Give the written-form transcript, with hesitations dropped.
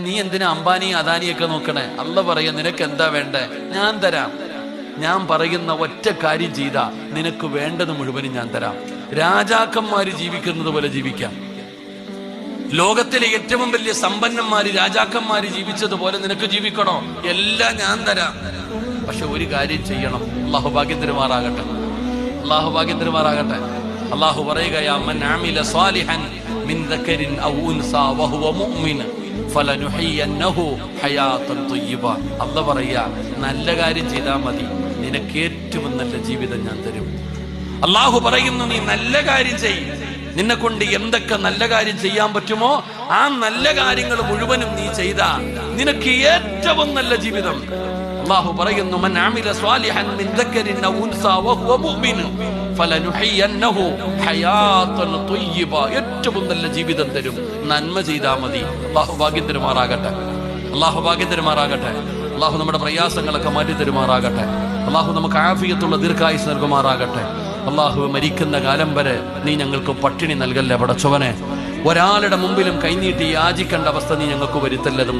നീ എന്തിനാ അംബാനി അദാനിയൊക്കെ നോക്കണേ? അല്ല പറയാ, നിനക്ക് എന്താ വേണ്ടേ? ഞാൻ തരാം. ഞാൻ പറയുന്ന ഒറ്റ കാര്യം ചെയ്താ നിനക്ക് വേണ്ടത് മുഴുവനും ഞാൻ തരാം. രാജാക്കന്മാര് ജീവിക്കുന്നത് പോലെ ജീവിക്കാം. ലോകത്തിലെ ഏറ്റവും വലിയ സമ്പന്നന്മാര് രാജാക്കന്മാര് ജീവിച്ചതുപോലെ നിനക്ക് ജീവിക്കണോ? എല്ലാം ഞാൻ തരാം. പക്ഷെ ഒരു കാര്യം ചെയ്യണം. അള്ളാഹു ഭാഗ്യം തരുമാറാകട്ടെ. അള്ളാഹു ഭാഗ്യം തരുമാറാകട്ടെ. അള്ളാഹു പറയുകയാ, മൻ അമില സാലിഹൻ മിൻ ദക്കരിൻ ഔ ഉൻസാ വഹുവ മുഅ്മിൻ ഫലനുഹയ്യന്നഹു ഹയാതൻ ത്വയ്യിബ. അല്ലാഹു പറയാ, നല്ല കാര്യം ചെയ്താൽ മതി, നിനക്ക് ഏറ്റവും നല്ല ജീവിതം ഞാൻ തരും. അള്ളാഹു പറയുന്നു, നീ നല്ല കാര്യം ചെയ്യ്. നിന്നെ കൊണ്ട് എന്തൊക്കെ നല്ല കാര്യം ചെയ്യാൻ പറ്റുമോ ആ നല്ല കാര്യങ്ങൾ മുഴുവനും നീ ചെയ്താ നിനക്ക് ഏറ്റവും നല്ല ജീവിതം. അല്ലാഹു പറയുന്നു, മൻ അമില സ്വാലിഹൻ മിൻ ദക്കരിൻ ഔ ഉൻസാ വഹുവ മുഅ്മിൻ ഫലനുഹയ്യന്നഹു ഹയാതൻ ത്വയ്യിബ. ഏറ്റവും നല്ല ജീവിതം തരും. നന്മ ചെയ്താൽ മതി. അല്ലാഹു ഭാഗ്യം തരുമാറാകട്ടെ. അല്ലാഹു ഭാഗ്യം തരുമാറാകട്ടെ. അല്ലാഹു നമ്മുടെ പ്രയാസങ്ങളൊക്കെ മാറ്റി തരുമാറാകട്ടെ. അല്ലാഹു നമുക്ക് ആഫിയത്തുള്ള ദീർഘായുസ് നൽകുമാറാകട്ടെ. അല്ലാഹു മരിക്കുന്ന കാലം വരെ നീ ഞങ്ങൾക്ക് പട്ടിണി നൽകല്ലേ പടച്ചവനെ. ഒരാളുടെ മുമ്പിലും കൈനീട്ടി യാചിക്കേണ്ട അവസ്ഥ നീ ഞങ്ങൾക്ക് വരുത്തല്ലതും.